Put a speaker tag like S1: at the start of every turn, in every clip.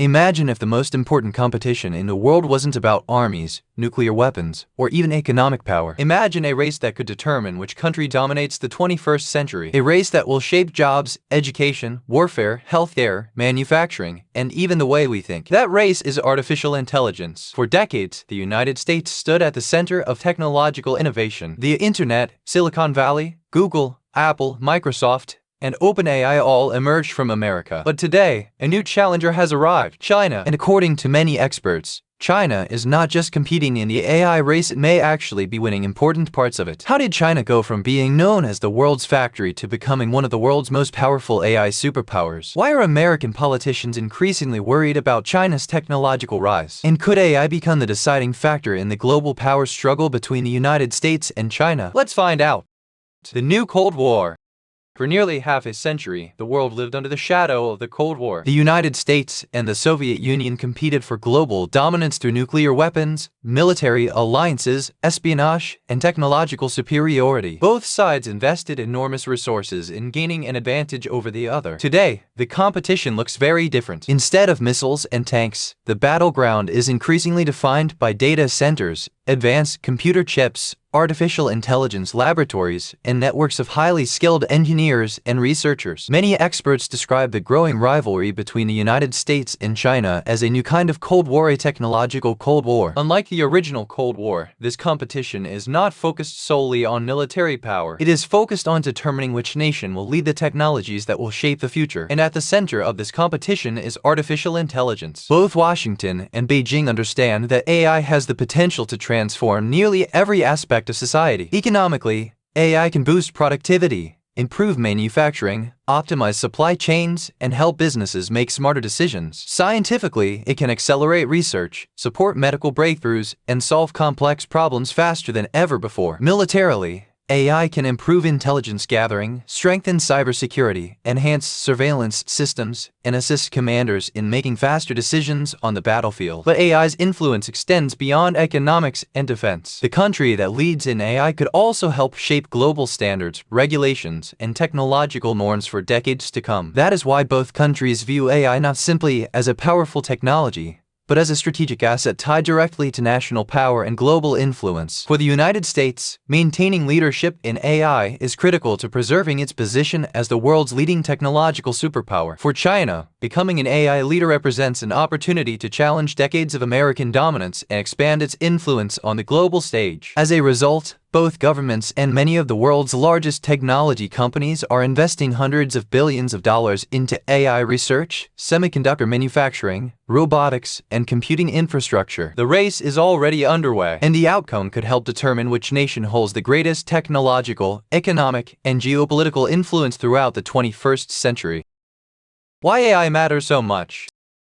S1: Imagine if the most important competition in the world wasn't about armies, nuclear weapons, or even economic power. Imagine a race that could determine which country dominates the 21st century. A race that will shape jobs, education, warfare, healthcare, manufacturing, and even the way we think. That race is artificial intelligence. For decades, the United States stood at the center of technological innovation. The Internet, Silicon Valley, Google, Apple, Microsoft, and OpenAI all emerged from America. But today, a new challenger has arrived, China. And according to many experts, China is not just competing in the AI race, it may actually be winning important parts of it. How did China go from being known as the world's factory to becoming one of the world's most powerful AI superpowers? Why are American politicians increasingly worried about China's technological rise? And could AI become the deciding factor in the global power struggle between the United States and China? Let's find out. The new Cold War. For nearly half a century, the world lived under the shadow of the Cold War. The United States and the Soviet Union competed for global dominance through nuclear weapons, military alliances, espionage, and technological superiority. Both sides invested enormous resources in gaining an advantage over the other. Today, the competition looks very different. Instead of missiles and tanks, the battleground is increasingly defined by data centers, advanced computer chips, artificial intelligence laboratories, and networks of highly skilled engineers and researchers. Many experts describe the growing rivalry between the United States and China as a new kind of Cold War, a technological Cold War. Unlike the original Cold War, this competition is not focused solely on military power. It is focused on determining which nation will lead the technologies that will shape the future. And at the center of this competition is artificial intelligence. Both Washington and Beijing understand that AI has the potential to transform nearly every aspect of society. Economically, AI can boost productivity, improve manufacturing, optimize supply chains, and help businesses make smarter decisions. Scientifically, it can accelerate research, support medical breakthroughs, and solve complex problems faster than ever before. Militarily, AI can improve intelligence gathering, strengthen cybersecurity, enhance surveillance systems, and assist commanders in making faster decisions on the battlefield. But AI's influence extends beyond economics and defense. The country that leads in AI could also help shape global standards, regulations, and technological norms for decades to come. That is why both countries view AI not simply as a powerful technology, but as a strategic asset tied directly to national power and global influence. For the United States, maintaining leadership in AI is critical to preserving its position as the world's leading technological superpower. For China, becoming an AI leader represents an opportunity to challenge decades of American dominance and expand its influence on the global stage. As a result, both governments and many of the world's largest technology companies are investing hundreds of billions of dollars into AI research, semiconductor manufacturing, robotics, and computing infrastructure. The race is already underway, and the outcome could help determine which nation holds the greatest technological, economic, and geopolitical influence throughout the 21st century. Why AI matters so much?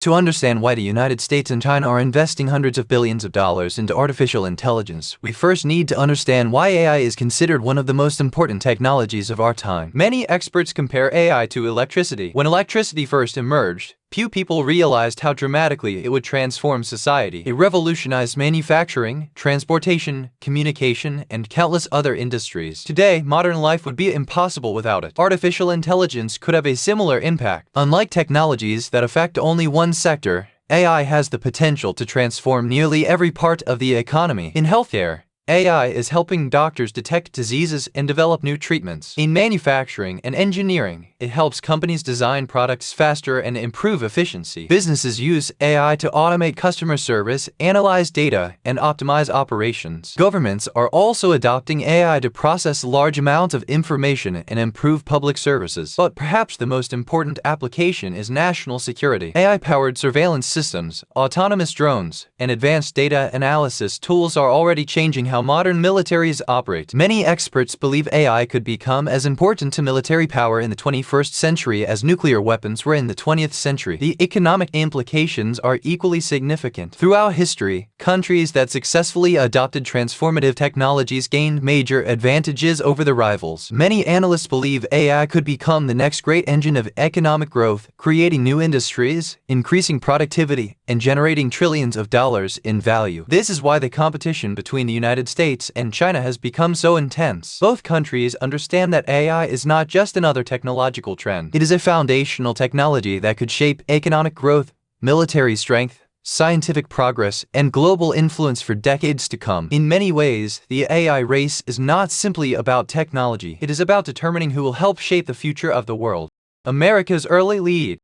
S1: To understand why the United States and China are investing hundreds of billions of dollars into artificial intelligence, we first need to understand why AI is considered one of the most important technologies of our time. Many experts compare AI to electricity. When electricity first emerged, few people realized how dramatically it would transform society. It revolutionized manufacturing, transportation, communication, and countless other industries. Today, modern life would be impossible without it. Artificial intelligence could have a similar impact. Unlike technologies that affect only one sector, AI has the potential to transform nearly every part of the economy. In healthcare, AI is helping doctors detect diseases and develop new treatments. In manufacturing and engineering, it helps companies design products faster and improve efficiency. Businesses use AI to automate customer service, analyze data, and optimize operations. Governments are also adopting AI to process large amounts of information and improve public services. But perhaps the most important application is national security. AI-powered surveillance systems, autonomous drones, and advanced data analysis tools are already changing how modern militaries operate. Many experts believe AI could become as important to military power in the 21st century as nuclear weapons were in the 20th century. The economic implications are equally significant. Throughout history, countries that successfully adopted transformative technologies gained major advantages over their rivals. Many analysts believe AI could become the next great engine of economic growth, creating new industries, increasing productivity, and generating trillions of dollars in value. This is why the competition between the United States and China has become so intense. Both countries understand that AI is not just another technological trend. It is a foundational technology that could shape economic growth, military strength, scientific progress, and global influence for decades to come. In many ways, the AI race is not simply about technology. It is about determining who will help shape the future of the world. America's early lead.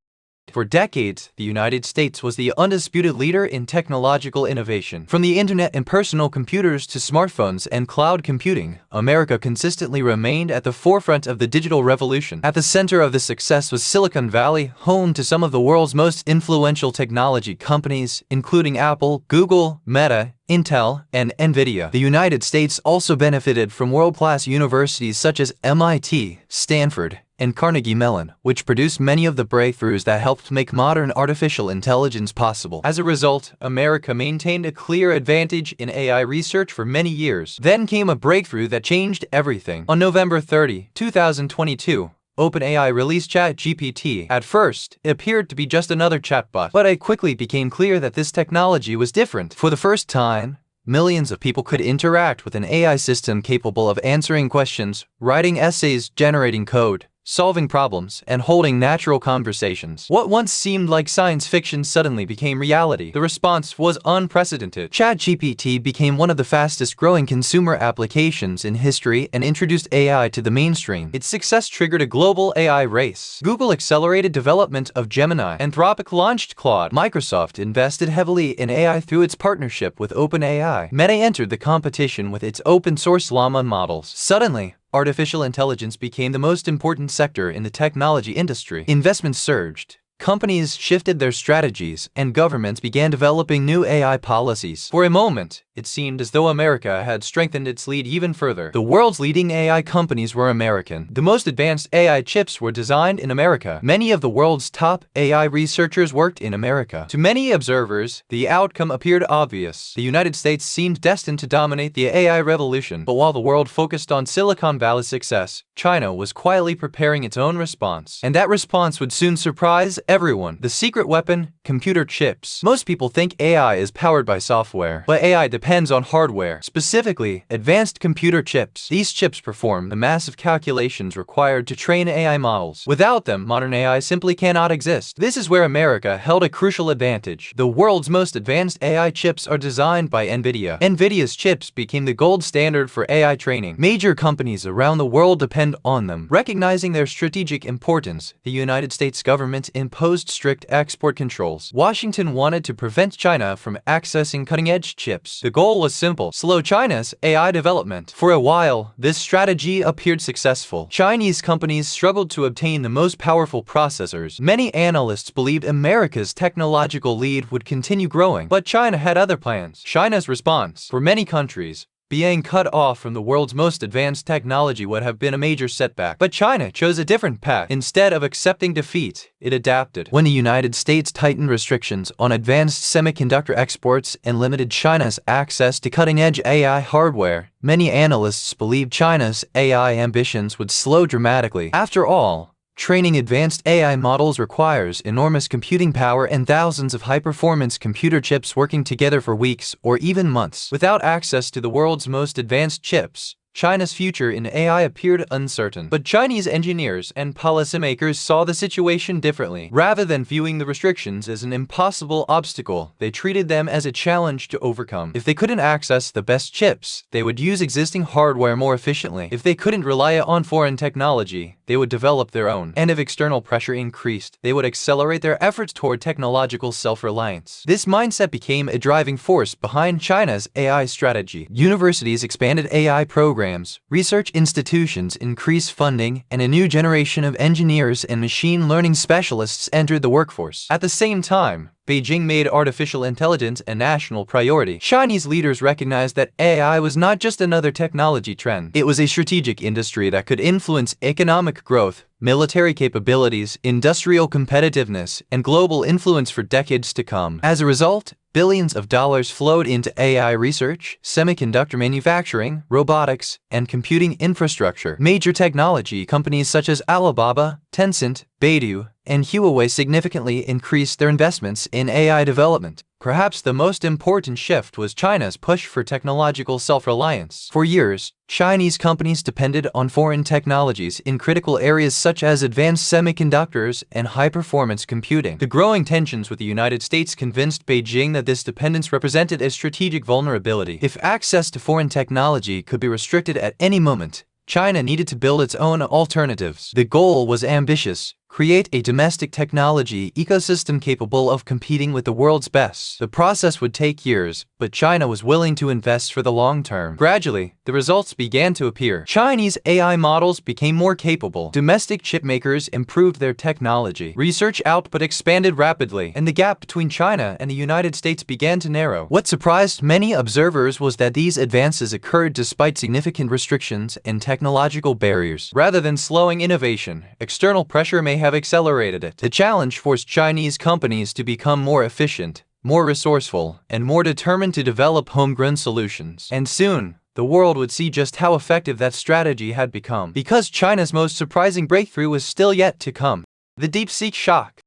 S1: For decades, the United States was the undisputed leader in technological innovation. From the internet and personal computers to smartphones and cloud computing, America consistently remained at the forefront of the digital revolution. At the center of this success was Silicon Valley, home to some of the world's most influential technology companies, including Apple, Google, Meta, Intel, and NVIDIA. The United States also benefited from world-class universities such as MIT, Stanford, and Carnegie Mellon, which produced many of the breakthroughs that helped make modern artificial intelligence possible. As a result, America maintained a clear advantage in AI research for many years. Then came a breakthrough that changed everything. On November 30, 2022, OpenAI released ChatGPT. At first, it appeared to be just another chatbot, but it quickly became clear that this technology was different. For the first time, millions of people could interact with an AI system capable of answering questions, writing essays, generating code, solving problems, and holding natural conversations. What once seemed like science fiction suddenly became reality. The response was unprecedented. ChatGPT became one of the fastest-growing consumer applications in history and introduced AI to the mainstream. Its success triggered a global AI race. Google accelerated development of Gemini. Anthropic launched Claude. Microsoft invested heavily in AI through its partnership with OpenAI. Meta entered the competition with its open-source Llama models. Suddenly, artificial intelligence became the most important sector in the technology industry. Investments surged. Companies shifted their strategies, and governments began developing new AI policies. For a moment, it seemed as though America had strengthened its lead even further. The world's leading AI companies were American. The most advanced AI chips were designed in America. Many of the world's top AI researchers worked in America. To many observers, the outcome appeared obvious. The United States seemed destined to dominate the AI revolution. But while the world focused on Silicon Valley's success, China was quietly preparing its own response. And that response would soon surprise everyone. The secret weapon: computer chips. Most people think AI is powered by software, but AI depends on hardware, specifically advanced computer chips. These chips perform the massive calculations required to train AI models. Without them, modern AI simply cannot exist. This is where America held a crucial advantage. The world's most advanced AI chips are designed by NVIDIA. NVIDIA's chips became the gold standard for AI training. Major companies around the world depend on them. Recognizing their strategic importance, the United States government imposed strict export controls. Washington wanted to prevent China from accessing cutting-edge chips. The goal was simple: slow China's AI development. For a while, this strategy appeared successful. Chinese companies struggled to obtain the most powerful processors. Many analysts believed America's technological lead would continue growing, but China had other plans. China's response: for many countries, being cut off from the world's most advanced technology would have been a major setback. But China chose a different path. Instead of accepting defeat, it adapted. When the United States tightened restrictions on advanced semiconductor exports and limited China's access to cutting-edge AI hardware, many analysts believed China's AI ambitions would slow dramatically. After all, training advanced AI models requires enormous computing power and thousands of high-performance computer chips working together for weeks or even months. Without access to the world's most advanced chips, China's future in AI appeared uncertain. But Chinese engineers and policymakers saw the situation differently. Rather than viewing the restrictions as an impossible obstacle, they treated them as a challenge to overcome. If they couldn't access the best chips, they would use existing hardware more efficiently. If they couldn't rely on foreign technology, they would develop their own. And if external pressure increased, they would accelerate their efforts toward technological self-reliance. This mindset became a driving force behind China's AI strategy. Universities expanded AI programs, research institutions increased funding, and a new generation of engineers and machine learning specialists entered the workforce. At the same time, Beijing made artificial intelligence a national priority. Chinese leaders recognized that AI was not just another technology trend. It was a strategic industry that could influence economic growth, military capabilities, industrial competitiveness, and global influence for decades to come. As a result, billions of dollars flowed into AI research, semiconductor manufacturing, robotics, and computing infrastructure. Major technology companies such as Alibaba, Tencent, Baidu, and Huawei significantly increased their investments in AI development. Perhaps the most important shift was China's push for technological self-reliance. For years, Chinese companies depended on foreign technologies in critical areas such as advanced semiconductors and high-performance computing. The growing tensions with the United States convinced Beijing that this dependence represented a strategic vulnerability. If access to foreign technology could be restricted at any moment, China needed to build its own alternatives. The goal was ambitious: create a domestic technology ecosystem capable of competing with the world's best. The process would take years, but China was willing to invest for the long term. Gradually, the results began to appear. Chinese AI models became more capable. Domestic chipmakers improved their technology. Research output expanded rapidly, and the gap between China and the United States began to narrow. What surprised many observers was that these advances occurred despite significant restrictions and technological barriers. Rather than slowing innovation, external pressure may have accelerated it. The challenge forced Chinese companies to become more efficient, more resourceful, and more determined to develop homegrown solutions. And soon, the world would see just how effective that strategy had become. Because China's most surprising breakthrough was still yet to come: the DeepSeek shock.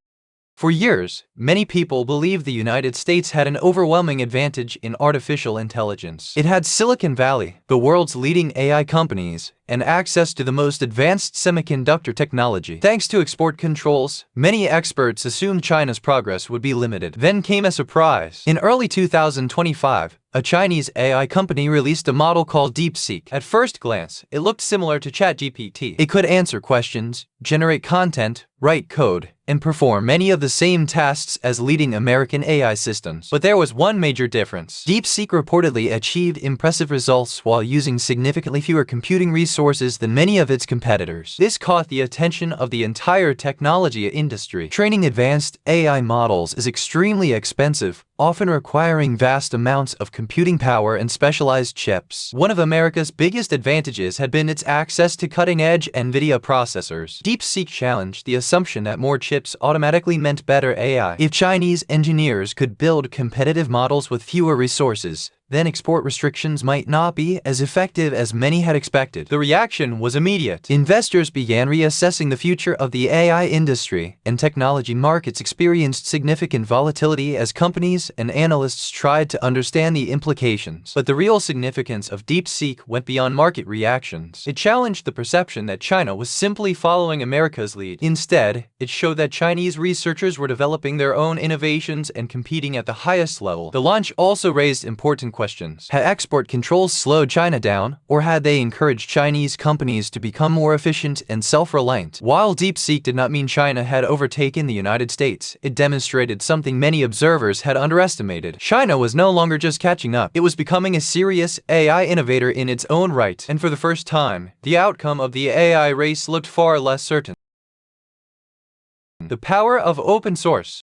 S1: For years, many people believed the United States had an overwhelming advantage in artificial intelligence. It had Silicon Valley, the world's leading AI companies, and access to the most advanced semiconductor technology. Thanks to export controls, many experts assumed China's progress would be limited. Then came a surprise. In early 2025, a Chinese AI company released a model called DeepSeek. At first glance, it looked similar to ChatGPT. It could answer questions, generate content, write code, and perform many of the same tasks as leading American AI systems. But there was one major difference. DeepSeek reportedly achieved impressive results while using significantly fewer computing resources than many of its competitors. This caught the attention of the entire technology industry. Training advanced AI models is extremely expensive, often requiring vast amounts of computing power and specialized chips. One of America's biggest advantages had been its access to cutting-edge NVIDIA processors. DeepSeek challenged the assumption that more chips automatically meant better AI. If Chinese engineers could build competitive models with fewer resources, then export restrictions might not be as effective as many had expected. The reaction was immediate. Investors began reassessing the future of the AI industry, and technology markets experienced significant volatility as companies and analysts tried to understand the implications. But the real significance of DeepSeek went beyond market reactions. It challenged the perception that China was simply following America's lead. Instead, it showed that Chinese researchers were developing their own innovations and competing at the highest level. The launch also raised important questions. Had export controls slowed China down, or had they encouraged Chinese companies to become more efficient and self-reliant? While DeepSeek did not mean China had overtaken the United States, it demonstrated something many observers had underestimated. China was no longer just catching up. It was becoming a serious AI innovator in its own right. And for the first time, the outcome of the AI race looked far less certain. The power of open source.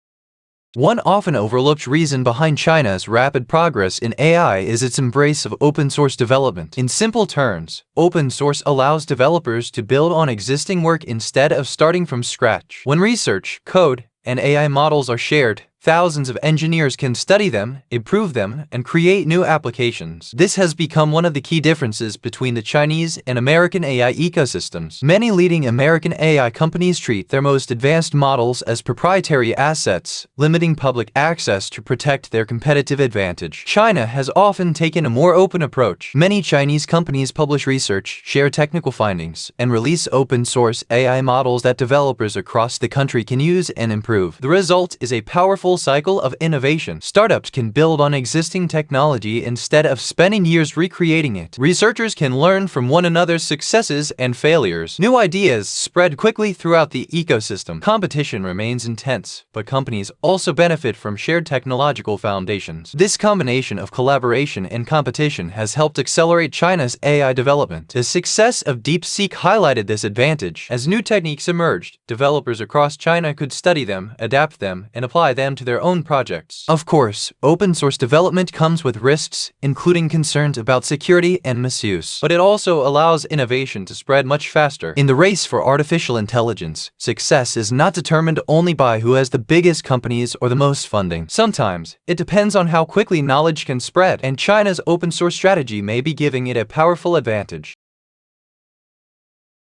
S1: One often overlooked reason behind China's rapid progress in AI is its embrace of open-source development. In simple terms, open source allows developers to build on existing work instead of starting from scratch. When research, code, and AI models are shared, thousands of engineers can study them, improve them, and create new applications. This has become one of the key differences between the Chinese and American AI ecosystems. Many leading American AI companies treat their most advanced models as proprietary assets, limiting public access to protect their competitive advantage. China has often taken a more open approach. Many Chinese companies publish research, share technical findings, and release open-source AI models that developers across the country can use and improve. The result is a powerful cycle of innovation. Startups can build on existing technology instead of spending years recreating it. Researchers can learn from one another's successes and failures. New ideas spread quickly throughout the ecosystem. Competition remains intense, but companies also benefit from shared technological foundations. This combination of collaboration and competition has helped accelerate China's AI development. The success of DeepSeek highlighted this advantage. As new techniques emerged, developers across China could study them, adapt them, and apply them to their own projects. Of course, open-source development comes with risks, including concerns about security and misuse. But it also allows innovation to spread much faster. In the race for artificial intelligence, success is not determined only by who has the biggest companies or the most funding. Sometimes, it depends on how quickly knowledge can spread, and China's open-source strategy may be giving it a powerful advantage.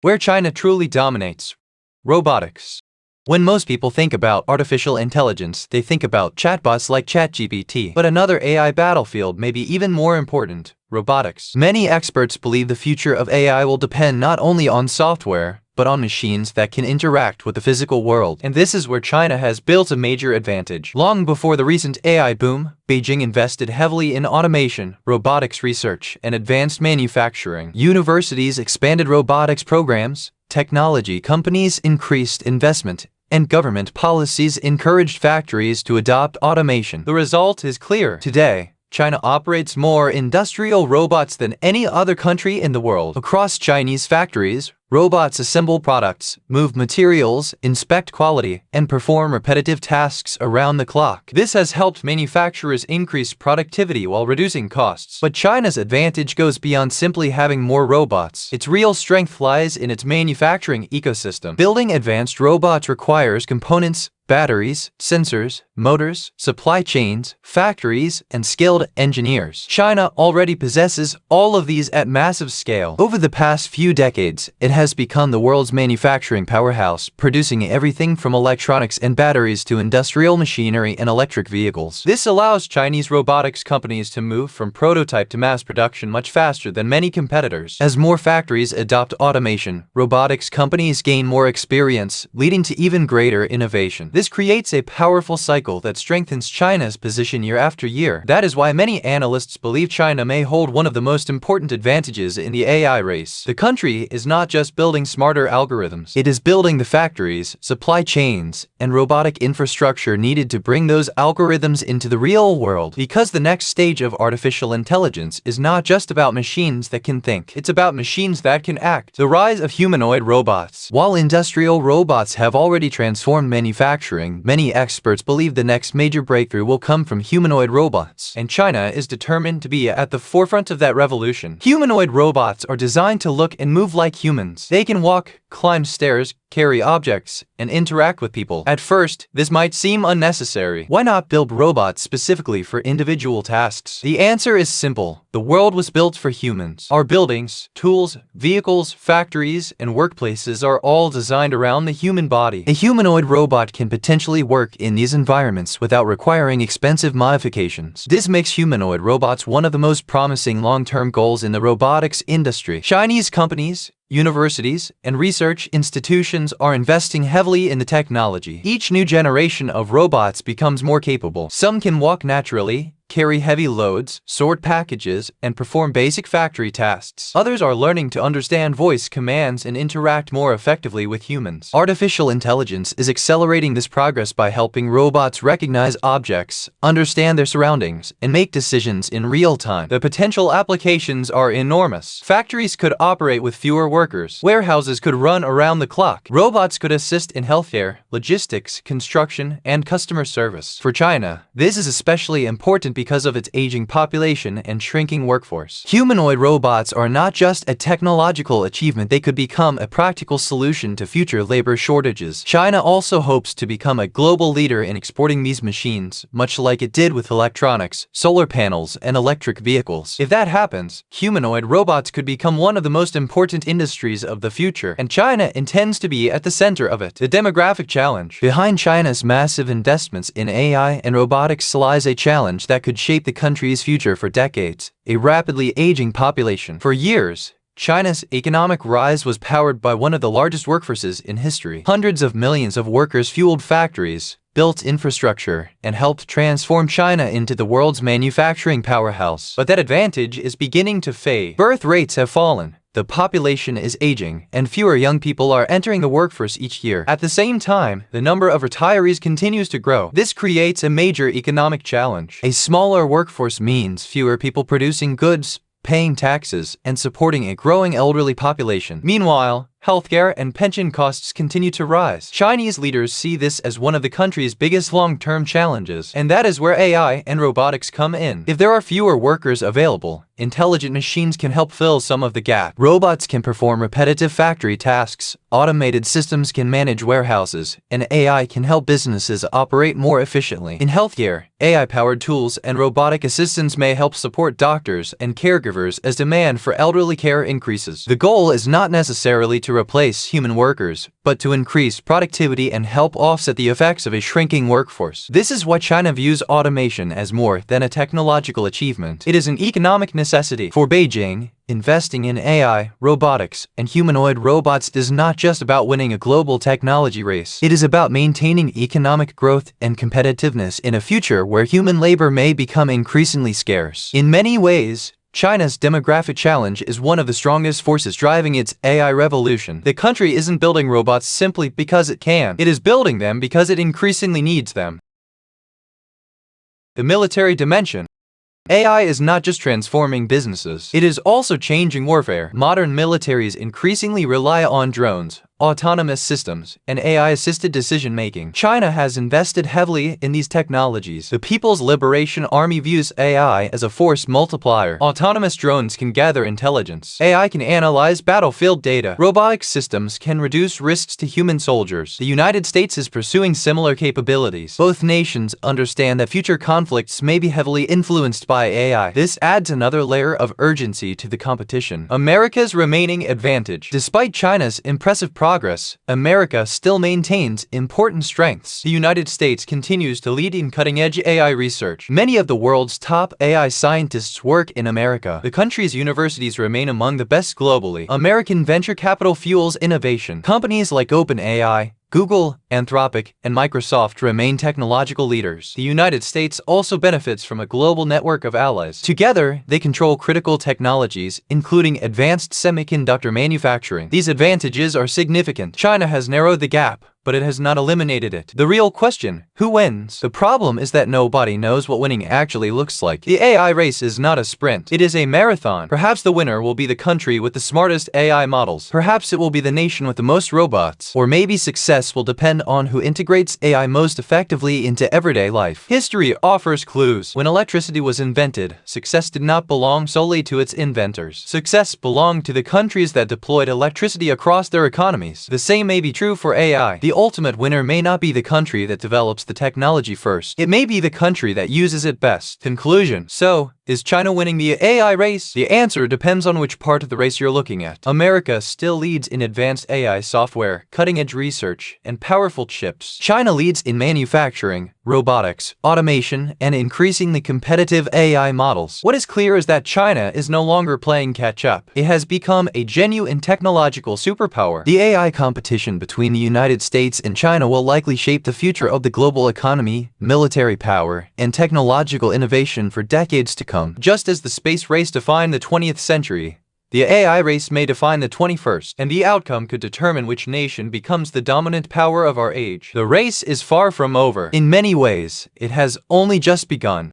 S1: Where China truly dominates: robotics. When most people think about artificial intelligence, they think about chatbots like ChatGPT. But another AI battlefield may be even more important: robotics. Many experts believe the future of AI will depend not only on software, but on machines that can interact with the physical world. And this is where China has built a major advantage. Long before the recent AI boom, Beijing invested heavily in automation, robotics research, and advanced manufacturing. Universities expanded robotics programs, technology companies increased investment, and government policies encouraged factories to adopt automation. The result is clear. Today, China operates more industrial robots than any other country in the world. Across Chinese factories, robots assemble products, move materials, inspect quality, and perform repetitive tasks around the clock. This has helped manufacturers increase productivity while reducing costs. But China's advantage goes beyond simply having more robots. Its real strength lies in its manufacturing ecosystem. Building advanced robots requires components, batteries, sensors, motors, supply chains, factories, and skilled engineers. China already possesses all of these at massive scale. Over the past few decades, it has become the world's manufacturing powerhouse, producing everything from electronics and batteries to industrial machinery and electric vehicles. This allows Chinese robotics companies to move from prototype to mass production much faster than many competitors. As more factories adopt automation, robotics companies gain more experience, leading to even greater innovation. This creates a powerful cycle that strengthens China's position year after year. That is why many analysts believe China may hold one of the most important advantages in the AI race. The country is not just building smarter algorithms. It is building the factories, supply chains, and robotic infrastructure needed to bring those algorithms into the real world. Because the next stage of artificial intelligence is not just about machines that can think. It's about machines that can act. The rise of humanoid robots. While industrial robots have already transformed manufacturing, many experts believe the next major breakthrough will come from humanoid robots, and China is determined to be at the forefront of that revolution. Humanoid robots are designed to look and move like humans. They can walk, climb stairs, carry objects, and interact with people. At first, this might seem unnecessary. Why not build robots specifically for individual tasks? The answer is simple. The world was built for humans. Our buildings, tools, vehicles, factories, and workplaces are all designed around the human body. A humanoid robot can potentially work in these environments without requiring expensive modifications. This makes humanoid robots one of the most promising long-term goals in the robotics industry. Chinese companies, universities, and research institutions are investing heavily in the technology. Each new generation of robots becomes more capable. Some can walk naturally, carry heavy loads, sort packages, and perform basic factory tasks. Others are learning to understand voice commands and interact more effectively with humans. Artificial intelligence is accelerating this progress by helping robots recognize objects, understand their surroundings, and make decisions in real time. The potential applications are enormous. Factories could operate with fewer workers. Warehouses could run around the clock. Robots could assist in healthcare, logistics, construction, and customer service. For China, this is especially important because of its aging population and shrinking workforce. Humanoid robots are not just a technological achievement, they could become a practical solution to future labor shortages. China also hopes to become a global leader in exporting these machines, much like it did with electronics, solar panels, and electric vehicles. If that happens, humanoid robots could become one of the most important industries of the future, and China intends to be at the center of it. The demographic challenge. Behind China's massive investments in AI and robotics lies a challenge that could shape the country's future for decades: a rapidly aging population. For years, China's economic rise was powered by one of the largest workforces in history. Hundreds of millions of workers fueled factories, built infrastructure, and helped transform China into the world's manufacturing powerhouse. But that advantage is beginning to fade. Birth rates have fallen. The population is aging, and fewer young people are entering the workforce each year. At the same time, the number of retirees continues to grow. This creates a major economic challenge. A smaller workforce means fewer people producing goods, paying taxes, and supporting a growing elderly population. Meanwhile, healthcare and pension costs continue to rise. Chinese leaders see this as one of the country's biggest long-term challenges, and that is where AI and robotics come in. If there are fewer workers available, intelligent machines can help fill some of the gap. Robots can perform repetitive factory tasks, automated systems can manage warehouses, and AI can help businesses operate more efficiently. In healthcare, AI-powered tools and robotic assistants may help support doctors and caregivers as demand for elderly care increases. The goal is not necessarily to replace human workers, but to increase productivity and help offset the effects of a shrinking workforce. This is why China views automation as more than a technological achievement. It is an economic necessity. For Beijing, investing in AI, robotics, and humanoid robots is not just about winning a global technology race. It is about maintaining economic growth and competitiveness in a future where human labor may become increasingly scarce. In many ways, China's demographic challenge is one of the strongest forces driving its AI revolution. The country isn't building robots simply because it can. It is building them because it increasingly needs them. The military dimension. AI is not just transforming businesses, it is also changing warfare. Modern militaries increasingly rely on drones, autonomous systems, and AI-assisted decision-making. China has invested heavily in these technologies. The People's Liberation Army views AI as a force multiplier. Autonomous drones can gather intelligence. AI can analyze battlefield data. Robotic systems can reduce risks to human soldiers. The United States is pursuing similar capabilities. Both nations understand that future conflicts may be heavily influenced by AI. This adds another layer of urgency to the competition. America's remaining advantage. Despite China's impressive progress, America still maintains important strengths. The United States continues to lead in cutting-edge AI research. Many of the world's top AI scientists work in America. The country's universities remain among the best globally. American venture capital fuels innovation. Companies like OpenAI, Google, Anthropic, and Microsoft remain technological leaders. The United States also benefits from a global network of allies. Together, they control critical technologies, including advanced semiconductor manufacturing. These advantages are significant. China has narrowed the gap, but it has not eliminated it. The real question, who wins? The problem is that nobody knows what winning actually looks like. The AI race is not a sprint. It is a marathon. Perhaps the winner will be the country with the smartest AI models. Perhaps it will be the nation with the most robots. Or maybe success will depend on who integrates AI most effectively into everyday life. History offers clues. When electricity was invented, success did not belong solely to its inventors. Success belonged to the countries that deployed electricity across their economies. The same may be true for AI. The ultimate winner may not be the country that develops the technology first. It may be the country that uses it best. Conclusion. So, is China winning the AI race? The answer depends on which part of the race you're looking at. America still leads in advanced AI software, cutting-edge research, and powerful chips. China leads in manufacturing, robotics, automation, and increasingly competitive AI models. What is clear is that China is no longer playing catch-up. It has become a genuine technological superpower. The AI competition between the United States and China will likely shape the future of the global economy, military power, and technological innovation for decades to come. Just as the space race defined the 20th century, the AI race may define the 21st, and the outcome could determine which nation becomes the dominant power of our age. The race is far from over. In many ways, it has only just begun.